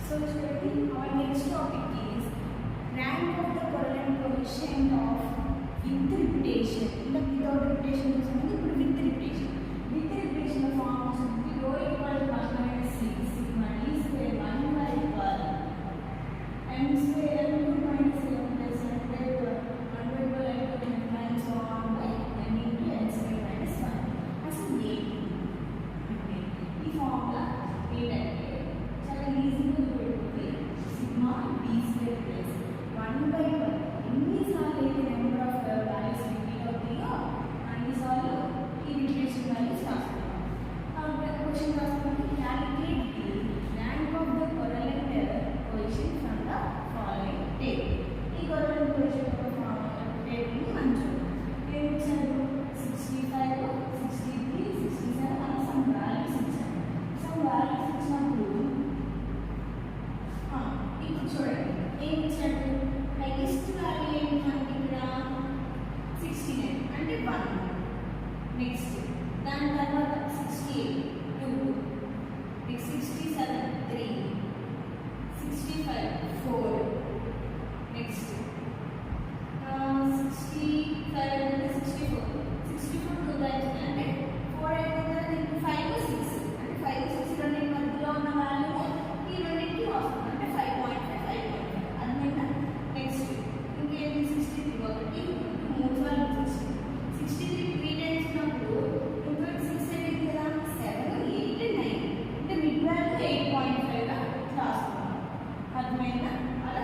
So today our next topic is rank of the correlate coefficient of with repetition. In the without repetition is with repetition. With repetition the form should be rho equal to 1 minus 6 sigma d square 1 by r m square m 2 minus m plus n square 1 by n minus 1 by n into n square minus 1 as a ఈ formula ఏంటంటే చాలా ఈజీగా పెట్టుకుంటే sigma d square plus 1 by 1 ఎన్నిసార్లు అయితే number of values repeat అవుతాయో అన్నిసార్లు ఈ రిపీటేషన్ వాల్యూస్ రాసుకుంటాం. క్వశ్చన్ రాసుకుంటే calculate the rank of the correlate coefficient from the following table. ఈ కొరలేట్ కోఎఫిషియంట్ యొక్క ఫార్ములా టేబుల్ని మనం చూద్దాం. ఏమి ఇచ్చారు? 65, 63, 67 అలా సమ్ వాల్యూస్ ఇచ్చారు. వాల్యూస్ ఇచ్చినప్పుడు ఇప్పుడు చూడండి ఏం ఇచ్చాడు? హైయెస్ట్ వాల్యూ ఏంటి మనకి ఇక్కడ 69 అంటే 1. నెక్స్ట్ దాని తర్వాత 68 2, నెక్స్ట్ 67 3, 65 4, నెక్స్ట్ 65 అంటే 64 2 టైమ్స్ అంటే 4 అయిపోతుంది. దీనికి 5 6 అంటే 5 6 రెండింటి మధ్యలో ఉన్న వాల్యూ ఈ రెండింటికి వస్తుంది అంటే 5.5 5.5 అదనమాట. నెక్స్ట్ ఇంకేంటి 63 ఒకటి 3 సార్లు 63 3 టైమ్స్ ఉన్నప్పుడు ఇంకో 6 అయింది కదా 7 8 9 అంటే మిడ్ వాల్యూ 8.5 గా రాస్తున్నాం. అర్థమైందా? అలా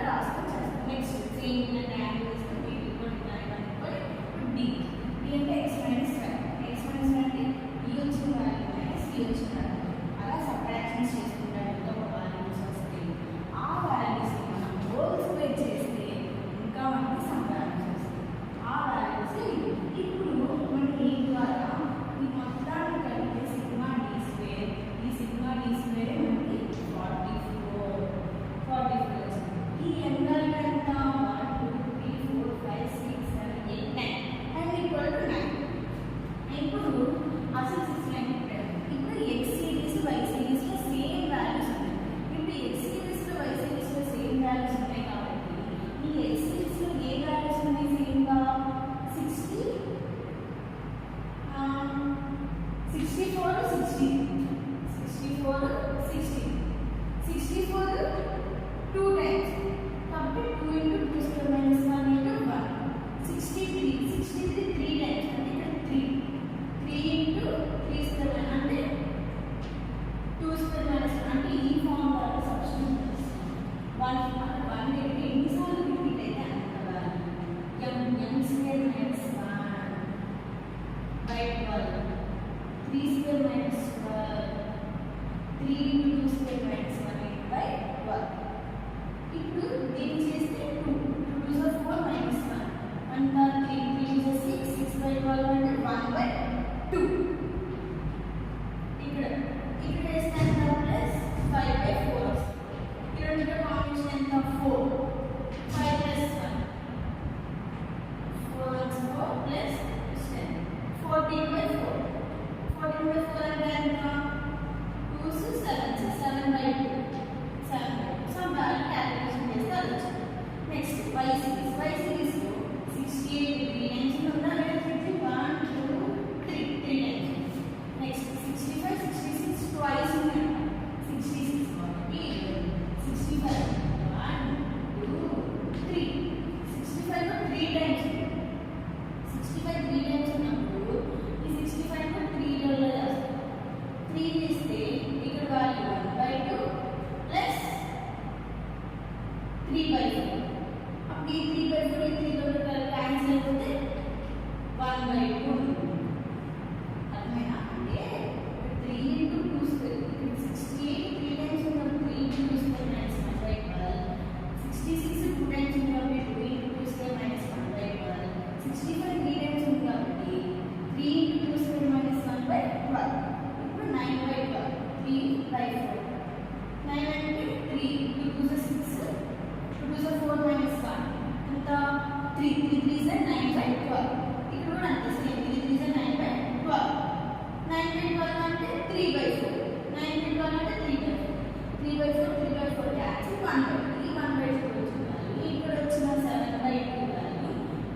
1/2 ఈ 1/2 వచ్చిన వాల్యూ ఇక్కడ వచ్చిన 7/2 వాల్యూ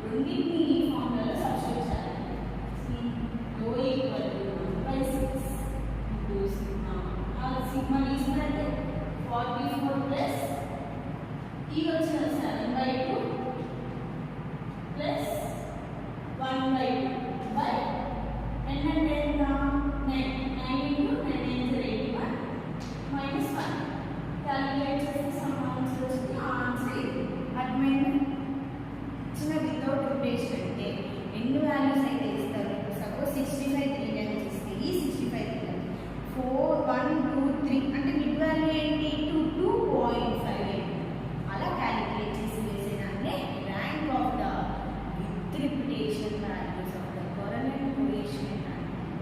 రెండింటిని ఈ ఫార్ములాలో సబ్స్టిట్యూట్ చేయాలి. రో ఈక్వల్ టు 1/6 ఇంటూ సిగ్మా. ఆ సిగ్మా తీసుకుంటే 44 ప్లస్ ఈ వచ్చిన 7/2